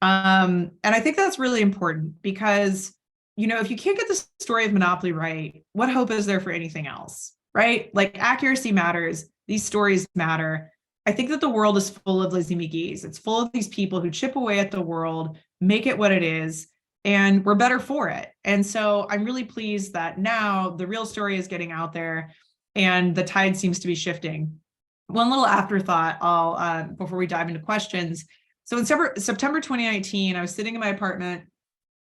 And I think that's really important because, if you can't get the story of Monopoly right, what hope is there for anything else, right? Like accuracy matters. These stories matter. I think that the world is full of Lizzie McGee's. It's full of these people who chip away at the world, make it what it is, and we're better for it. And so I'm really pleased that now the real story is getting out there and the tide seems to be shifting. One little afterthought, before we dive into questions. So in September 2019, I was sitting in my apartment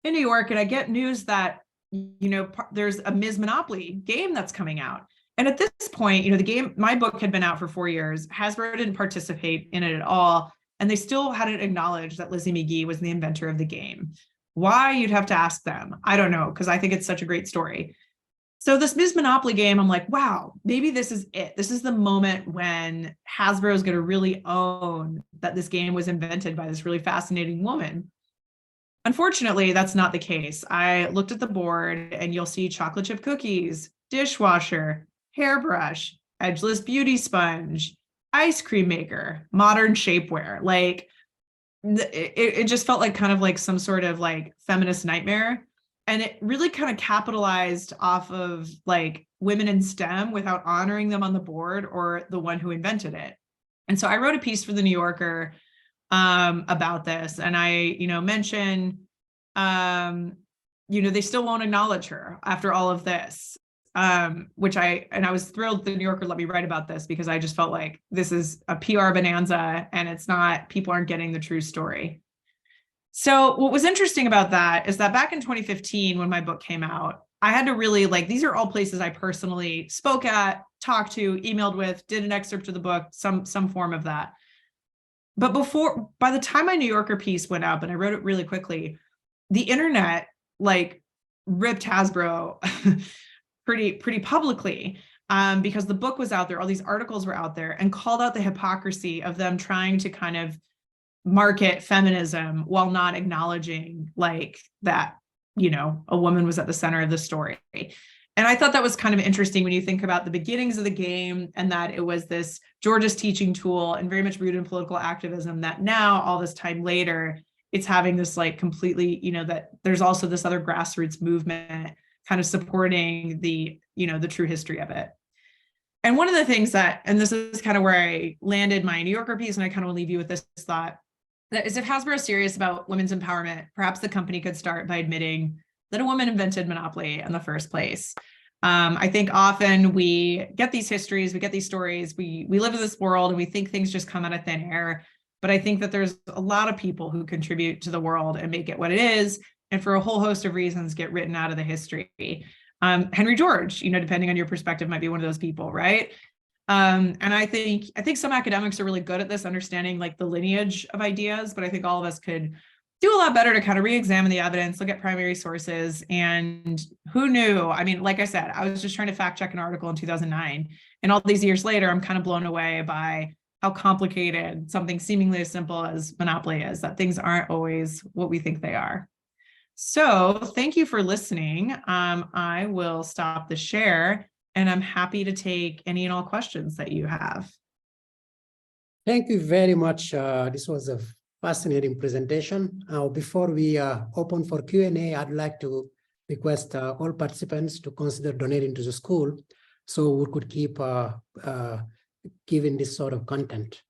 in New York and I get news that, there's a Ms. Monopoly game that's coming out. And at this point, the game, my book had been out for 4 years. Hasbro didn't participate in it at all. And they still hadn't acknowledged that Lizzie McGee was the inventor of the game. Why? You'd have to ask them. I don't know, because I think it's such a great story. So this Ms. Monopoly game, I'm like, wow, maybe this is it. This is the moment when Hasbro is going to really own that this game was invented by this really fascinating woman. Unfortunately, that's not the case. I looked at the board and you'll see chocolate chip cookies, dishwasher, hairbrush, edgeless beauty sponge, ice cream maker, modern shapewear. Like it just felt like kind of like some sort of like feminist nightmare. And it really kind of capitalized off of like women in STEM without honoring them on the board or the one who invented it. And so I wrote a piece for the New Yorker about this. And I, mentioned, they still won't acknowledge her after all of this, which I was thrilled the New Yorker let me write about this because I just felt like this is a PR bonanza and it's not, people aren't getting the true story. So what was interesting about that is that back in 2015, when my book came out, I had to really these are all places I personally spoke at, talked to, emailed with, did an excerpt of the book, some form of that. But by the time my New Yorker piece went up and I wrote it really quickly, the internet ripped Hasbro pretty publicly because the book was out there, all these articles were out there, and called out the hypocrisy of them trying to kind of market feminism while not acknowledging that, a woman was at the center of the story. And I thought that was kind of interesting when you think about the beginnings of the game and that it was this Georgia's teaching tool and very much rooted in political activism, that now all this time later, it's having this completely, that there's also this other grassroots movement kind of supporting the, the true history of it. And one of the things that, and this is kind of where I landed my New Yorker piece, and I kind of want to leave you with this thought, that is, if Hasbro is serious about women's empowerment, perhaps the company could start by admitting that a woman invented Monopoly in the first place. I think often we get these histories, we get these stories, we live in this world and we think things just come out of thin air. But I think that there's a lot of people who contribute to the world and make it what it is, and for a whole host of reasons get written out of the history. Henry George, depending on your perspective, might be one of those people, right? And I think some academics are really good at this, understanding the lineage of ideas, but I think all of us could do a lot better to kind of re-examine the evidence, look at primary sources. And who knew? I mean, like I said, I was just trying to fact check an article in 2009. And all these years later, I'm kind of blown away by how complicated something seemingly as simple as Monopoly is, that things aren't always what we think they are. So thank you for listening. I will stop the share and I'm happy to take any and all questions that you have. Thank you very much. This was a fascinating presentation. Before we open for Q&A, I'd like to request all participants to consider donating to the school so we could keep giving this sort of content.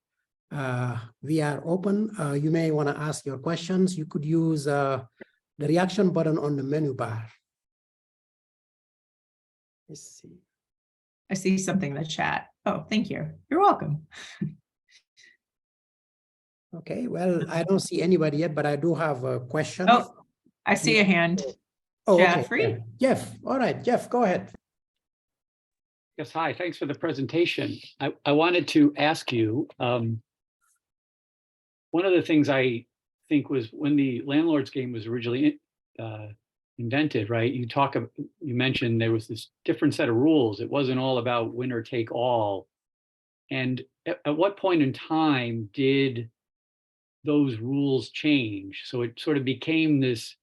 We are open. You may want to ask your questions. You could use the reaction button on the menu bar. Let's see. I see something in the chat. Oh, thank you. You're welcome. Okay, well, I don't see anybody yet, but I do have a question. Oh, I see a hand. Oh, Jeffrey? okay. Jeff, all right, Jeff, go ahead. Yes, hi, thanks for the presentation. I wanted to ask you, one of the things I think was when the Landlord's game was originally invented, right? You mentioned there was this different set of rules. It wasn't all about winner take all. And at what point in time did those rules change? So it sort of became this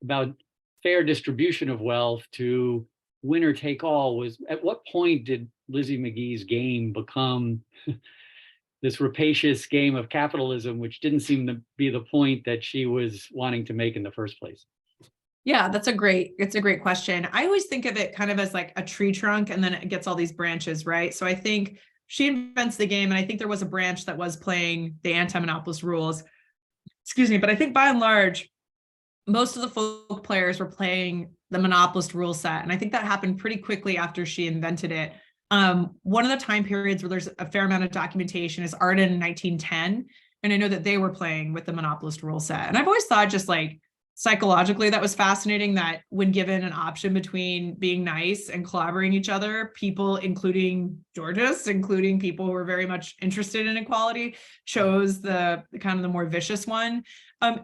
about fair distribution of wealth to winner take all. At what point did Lizzie McGee's game become this rapacious game of capitalism, which didn't seem to be the point that she was wanting to make in the first place? Yeah, it's a great question. I always think of it kind of as like a tree trunk, and then it gets all these branches, right? So I think she invents the game, and I think there was a branch that was playing the anti-monopolist rules. Excuse me, but I think by and large, most of the folk players were playing the monopolist rule set. And I think that happened pretty quickly after she invented it. One of the time periods where there's a fair amount of documentation is Arden in 1910. And I know that they were playing with the monopolist rule set. And I've always thought just like psychologically, that was fascinating, that when given an option between being nice and collaborating each other, people, including Georges, including people who were very much interested in equality, chose the kind of the more vicious one.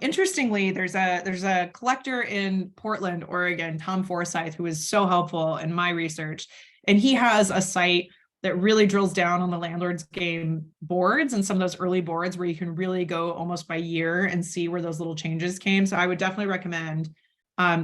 Interestingly, there's a collector in Portland, Oregon, Tom Forsyth, who is so helpful in my research. And he has a site that really drills down on the Landlord's Game boards and some of those early boards where you can really go almost by year and see where those little changes came. So I would definitely recommend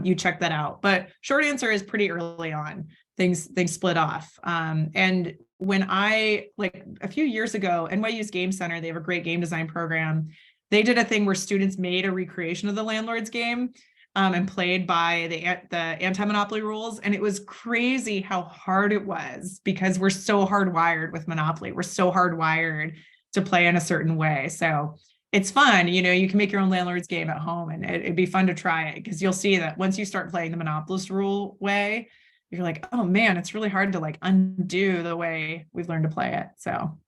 you check that out. But short answer is pretty early on, things split off. And when I, like a few years ago, NYU's Game Center, they have a great game design program. They did a thing where students made a recreation of the Landlord's Game and played by the anti-monopoly rules. And it was crazy how hard it was, because we're so hardwired with Monopoly. We're so hardwired to play in a certain way. So it's fun, you know, you can make your own Landlord's Game at home, and it'd be fun to try it, because you'll see that once you start playing the Monopolist rule way, you're like, oh man, it's really hard to like undo the way we've learned to play it. So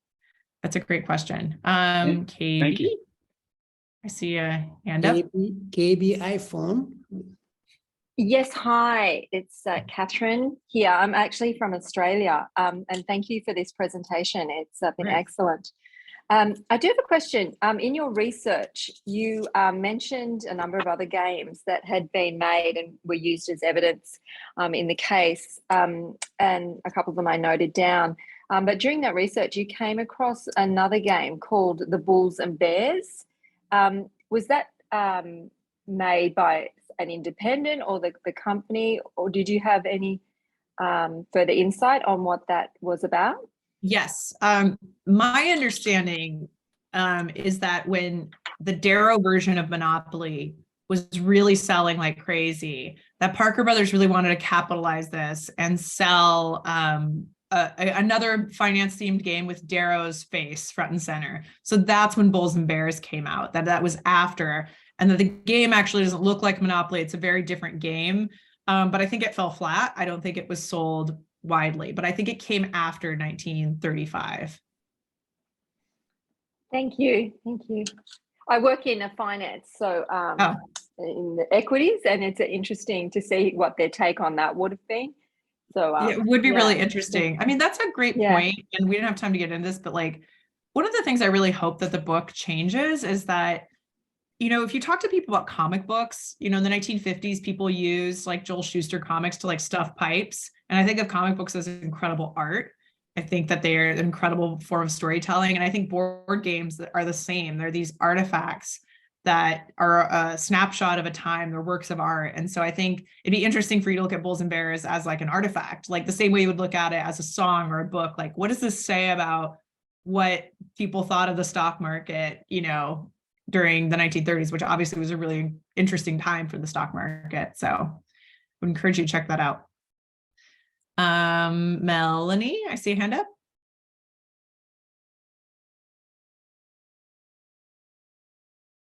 that's a great question. Katie, Thank you. I see a hand up. KB iPhone. Yes, hi, it's Catherine here. I'm actually from Australia, and thank you for this presentation. It's been excellent. I do have a question. In your research, you mentioned a number of other games that had been made and were used as evidence in the case, and a couple of them I noted down. But during that research, you came across another game called The Bulls and Bears. Was that made by an independent or the company, or did you have any further insight on what that was about? Yes. My understanding is that when the Darrow version of Monopoly was really selling like crazy, that Parker Brothers really wanted to capitalize this and sell another finance themed game with Darrow's face front and center. So that's when Bulls and Bears came out, that was after, and that the game actually doesn't look like Monopoly. It's a very different game. But I think it fell flat. I don't think it was sold widely, but I think it came after 1935. Thank you. I work in finance, so in the equities, and it's interesting to see what their take on that would have been. So it would be really interesting. I mean, that's a great point, and we didn't have time to get into this, but like one of the things I really hope that the book changes is that, you know, if you talk to people about comic books, you know, in the 1950s, people used like Joel Shuster comics to like stuff pipes. And I think of comic books as incredible art. I think that they're an incredible form of storytelling. And I think board games are the same. They're these artifacts that are a snapshot of a time, they're works of art. And so I think it'd be interesting for you to look at Bulls and Bears as like an artifact, like the same way you would look at it as a song or a book. Like, what does this say about what people thought of the stock market, you know, during the 1930s, which obviously was a really interesting time for the stock market. So I would encourage you to check that out. Melanie, I see a hand up.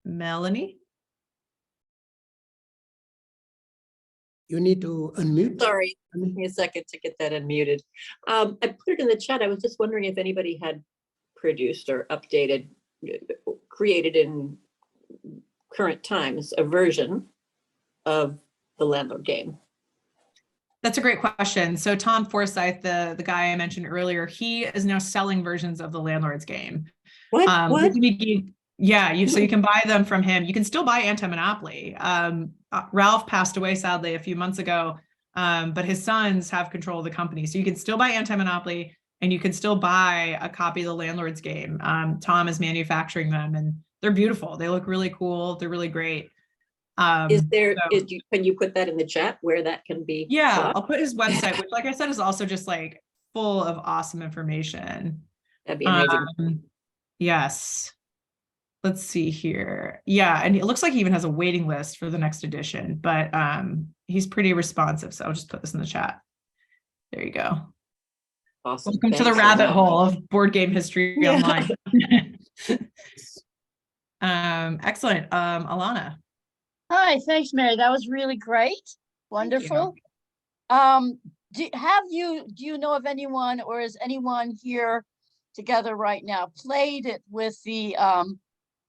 Melanie? You need to unmute. Sorry, give me a second to get that unmuted. I put it in the chat. I was just wondering if anybody had produced or updated, created in current times, a version of the Landlord Game. That's a great question. So Tom Forsyth, the guy I mentioned earlier, he is now selling versions of the Landlord's Game. What? Yeah, so you can buy them from him. You can still buy Anti-Monopoly. Ralph passed away, sadly, a few months ago, but his sons have control of the company. So you can still buy Anti-Monopoly, and you can still buy a copy of the Landlord's Game. Tom is manufacturing them, and they're beautiful. They look really cool. They're really great. Can you put that in the chat where that can be? Yeah, bought? I'll put his website, which, like I said, is also just like full of awesome information. That'd be amazing. Yes. Let's see here. Yeah, and it looks like he even has a waiting list for the next edition, but he's pretty responsive. So I'll just put this in the chat. There you go. Awesome. Welcome to the rabbit hole of board game history online. Excellent. Alana. Hi, thanks, Mary. That was really great. Wonderful. Do you know of anyone, or is anyone here together right now played it with the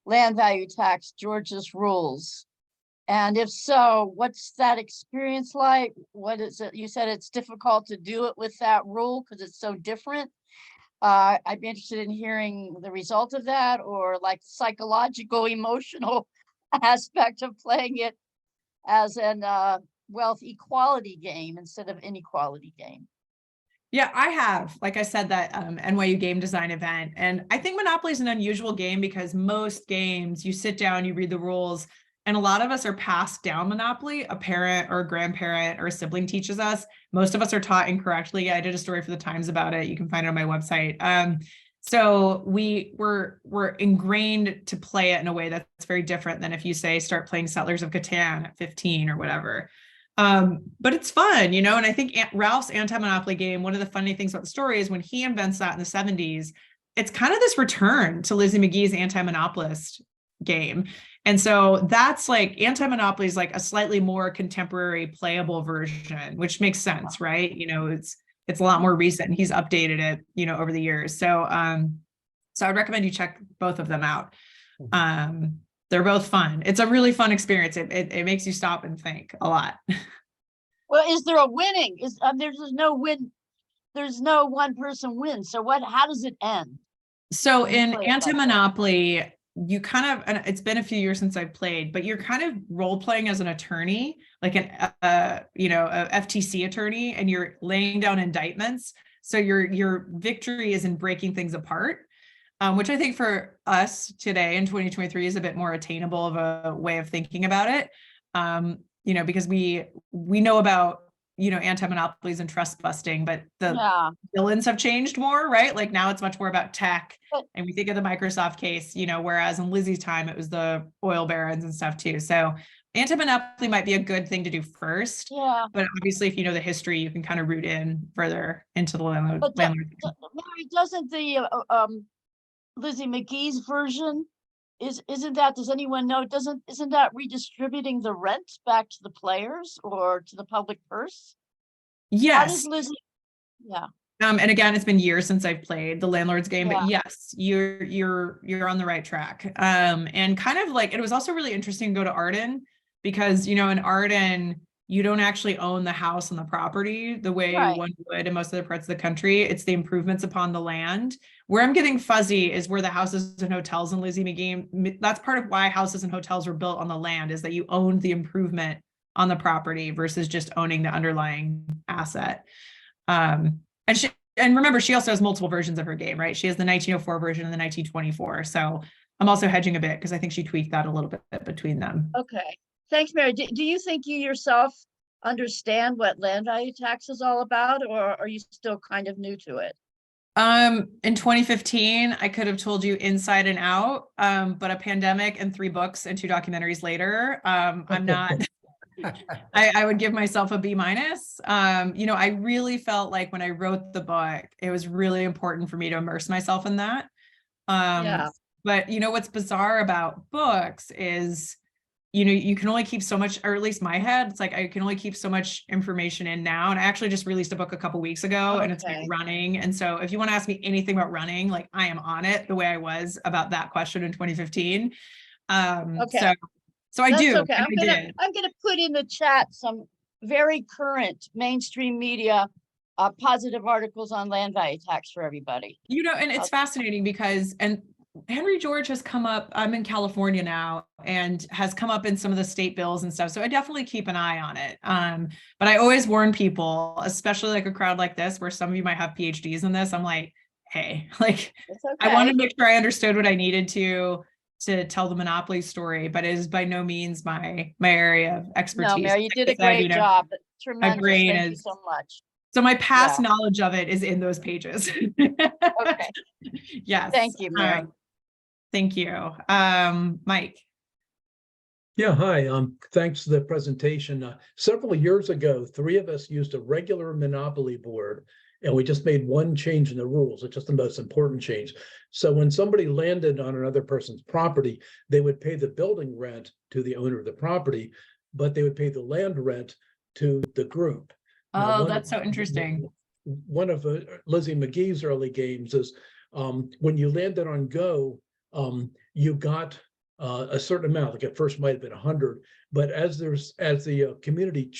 land value tax, George's rules? And if so, what's that experience like? What is it? You said it's difficult to do it with that rule because it's so different. I'd be interested in hearing the result of that, or like psychological, emotional aspect of playing it as an wealth equality game instead of inequality game. Yeah, I have, like I said, that NYU game design event. And I think Monopoly is an unusual game because most games, you sit down, you read the rules, and a lot of us are passed down Monopoly. A parent or a grandparent or a sibling teaches us. Most of us are taught incorrectly. I did a story for the Times about it. You can find it on my website. So we're ingrained to play it in a way that's very different than if you say start playing Settlers of Catan at 15 or whatever. But it's fun, you know, and I think Ralph's anti-monopoly game, one of the funny things about the story is when he invents that in the 70s, it's kind of this return to Lizzie McGee's anti-monopolist game. And so that's like anti-monopoly is like a slightly more contemporary playable version, which makes sense, right? You know, it's a lot more recent. He's updated it, you know, over the years. So so I'd recommend you check both of them out. They're both fun. It's a really fun experience. It makes you stop and think a lot. Well, is there a winning? There's no win. There's no one person wins. So how does it end? So When you in play it like that. anti-monopoly, you kind of, and it's been a few years since I've played, but you're kind of role playing as an attorney, like a FTC attorney, and you're laying down indictments. So your victory is in breaking things apart. Which I think for us today in 2023 is a bit more attainable of a way of thinking about it. You know, because we know about, you know, anti-monopolies and trust busting, but the villains have changed more, right? Like now it's much more about tech, and we think of the Microsoft case, you know, whereas in Lizzie's time, it was the oil barons and stuff too. So anti-monopoly might be a good thing to do first. Yeah. But obviously if you know the history, you can kind of root in further into the landlord. But Mary, doesn't the Lizzie McGee's version isn't that, does anyone know, isn't that redistributing the rent back to the players or to the public purse? Yes. How does Lizzie? Yeah. And again, it's been years since I've played the landlord's game, Yeah. but yes, you're on the right track. And kind of like, it was also really interesting to go to Arden because, you know, in Arden, you don't actually own the house and the property the way one would in most other parts of the country. It's the improvements upon the land. Where I'm getting fuzzy is where the houses and hotels in Lizzie McGee, that's part of why houses and hotels were built on the land, is that you owned the improvement on the property versus just owning the underlying asset. And remember, she also has multiple versions of her game, right? She has the 1904 version and the 1924. So I'm also hedging a bit because I think she tweaked that a little bit between them. Okay. Thanks, Mary. Do you think you yourself understand what land value tax is all about, or are you still kind of new to it? In 2015, I could have told you inside and out, but a pandemic and 3 books and 2 documentaries later, I'm not, I would give myself a B-. You know, I really felt like when I wrote the book, it was really important for me to immerse myself in that. But you know, what's bizarre about books is, you know, you can only keep so much, or at least my head, it's like, I can only keep so much information in now. And I actually just released a book a couple weeks ago and it's like running. And so if you want to ask me anything about running, like I am on it the way I was about that question in 2015. So I do. Okay. I'm gonna put in the chat some very current mainstream media positive articles on land value tax for everybody. You know, and it's fascinating because, and Henry George has come up, I'm in California now, and has come up in some of the state bills and stuff. So I definitely keep an eye on it. But I always warn people, especially like a crowd like this, where some of you might have PhDs in this. I'm like, hey, like, I want to make sure I understood what I needed to tell the Monopoly story, but it is by no means my area of expertise. No, Mary, you did a great job. Tremendous. My brain Thank you so much. So my past knowledge of it is in those pages. Okay. Yes. Thank you, Mary. Thank you. Mike. Yeah, hi. Thanks for the presentation. Several years ago, 3 of us used a regular Monopoly board, and we just made one change in the rules. It's just the most important change. So when somebody landed on another person's property, they would pay the building rent to the owner of the property, but they would pay the land rent to the group. Oh, that's so interesting. One of Lizzie McGee's early games is when you landed on Go, you got a certain amount. Like at first might have been 100, but as the community,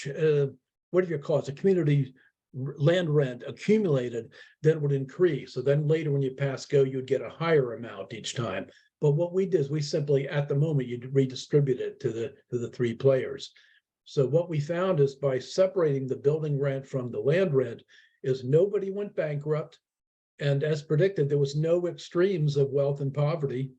what do you call it? The community land rent accumulated, then it would increase. So then later when you pass go, you'd get a higher amount each time. But what we did is we simply, at the moment, you'd redistribute it to the 3 players. So what we found is by separating the building rent from the land rent is nobody went bankrupt. And as predicted, there was no extremes of wealth and poverty.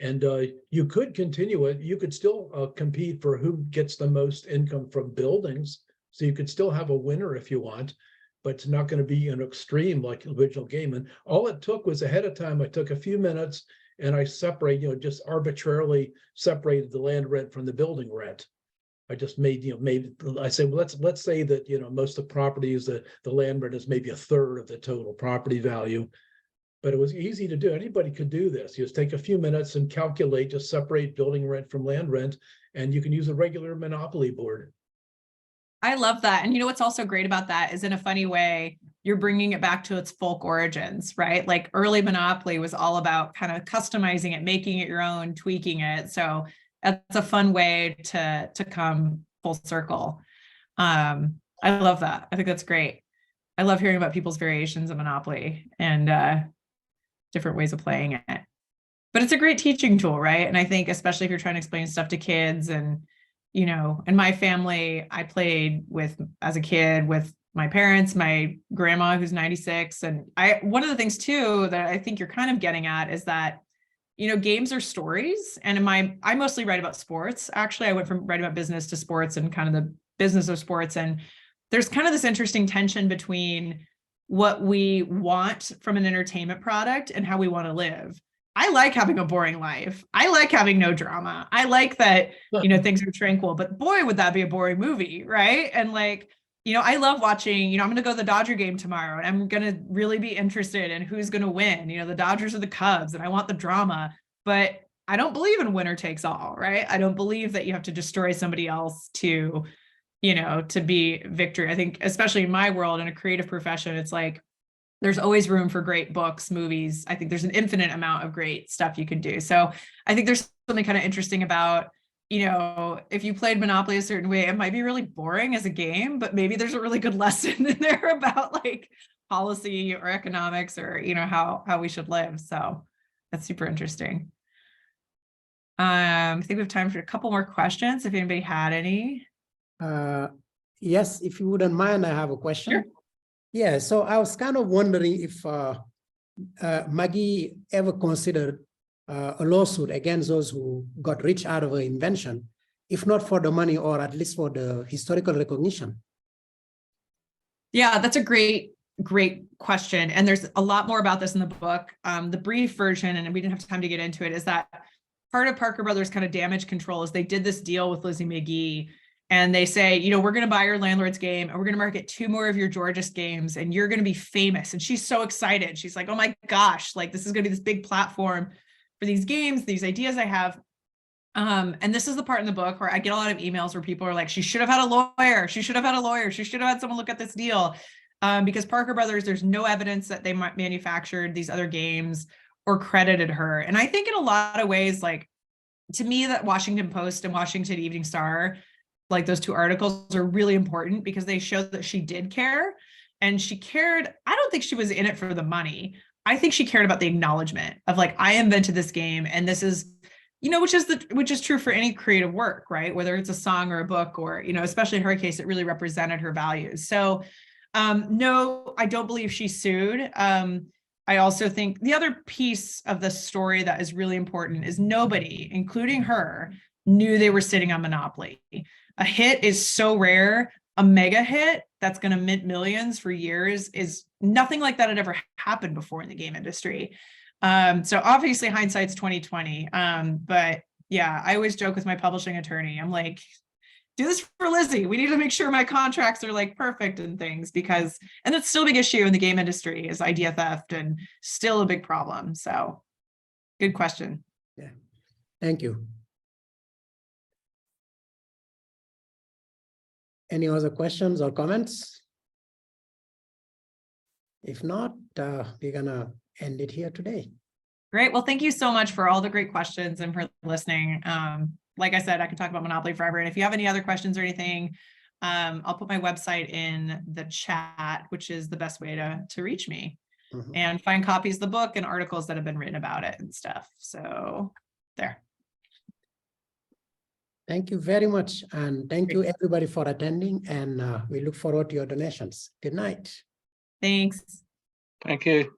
And you could continue it. You could still compete for who gets the most income from buildings. So you could still have a winner if you want, but it's not going to be an extreme like the original game. And all it took was ahead of time, I took a few minutes and I just arbitrarily separated the land rent from the building rent. I just made, I say, well, let's say that, most of the properties, the land rent is maybe 1/3 of the total property value. But it was easy to do. Anybody could do this. You just take a few minutes and calculate, just separate building rent from land rent, and you can use a regular Monopoly board. I love that. And what's also great about that is in a funny way, you're bringing it back to its folk origins, right? Like early Monopoly was all about kind of customizing it, making it your own, tweaking it. So that's a fun way to come full circle. I love that. I think that's great. I love hearing about people's variations of Monopoly and different ways of playing it. But it's a great teaching tool, right? And I think especially if you're trying to explain stuff to kids and in my family, I played as a kid with my parents, my grandma who's 96. And one of the things too, that I think you're kind of getting at is that, games are stories. And I mostly write about sports. Actually, I went from writing about business to sports and kind of the business of sports. And there's kind of this interesting tension between what we want from an entertainment product and how we want to live. I like having a boring life. I like having no drama. I like that, things are tranquil, but boy, would that be a boring movie, right? And I love watching, I'm going to go to the Dodger game tomorrow and I'm going to really be interested in who's going to win, the Dodgers or the Cubs, and I want the drama, but I don't believe in winner takes all, right? I don't believe that you have to destroy somebody else to be victory. I think, especially in my world, in a creative profession, it's like, there's always room for great books, movies. I think there's an infinite amount of great stuff you can do. So I think there's something kind of interesting about, if you played Monopoly a certain way, it might be really boring as a game, but maybe there's a really good lesson in there about like policy or economics or, how we should live. So that's super interesting. I think we have time for a couple more questions if anybody had any. Yes, if you wouldn't mind, I have a question. Sure. Yeah, so I was kind of wondering if Magie ever considered a lawsuit against those who got rich out of her invention, if not for the money or at least for the historical recognition. Yeah, that's a great question. And there's a lot more about this in the book. The brief version, and we didn't have time to get into it, is that part of Parker Brothers' kind of damage control is they did this deal with Lizzie McGee. And they say, we're going to buy your landlord's game and we're going to market 2 more of your Georges games and you're going to be famous. And she's so excited. She's like, oh my gosh, like this is going to be this big platform for these games, these ideas I have. And this is the part in the book where I get a lot of emails where people are like, she should have had a lawyer. She should have had a lawyer. She should have had someone look at this deal. Because Parker Brothers, there's no evidence that they manufactured these other games or credited her. And I think in a lot of ways, like to me, that Washington Post and Washington Evening Star, like those 2 articles are really important because they show that she did care and she cared. I don't think she was in it for the money. I think she cared about the acknowledgement of like, I invented this game and this is, which is true for any creative work, right? Whether it's a song or a book or, especially in her case, it really represented her values. So no, I don't believe she sued. I also think the other piece of the story that is really important is nobody, including her, knew they were sitting on Monopoly. A hit is so rare. A mega hit that's going to mint millions for years is nothing like that had ever happened before in the game industry. So obviously hindsight's 2020. But yeah, I always joke with my publishing attorney. I'm like, do this for Lizzie. We need to make sure my contracts are like perfect and things and that's still a big issue in the game industry is idea theft and still a big problem. So good question. Yeah, thank you. Any other questions or comments? If not, we're gonna end it here today. Great. Well, thank you so much for all the great questions and for listening. Like I said, I could talk about Monopoly forever. And if you have any other questions or anything, I'll put my website in the chat, which is the best way to reach me. And find copies of the book and articles that have been written about it and stuff. So there. Thank you very much. And thank you everybody for attending. And we look forward to your donations. Good night. Thanks. Thank you.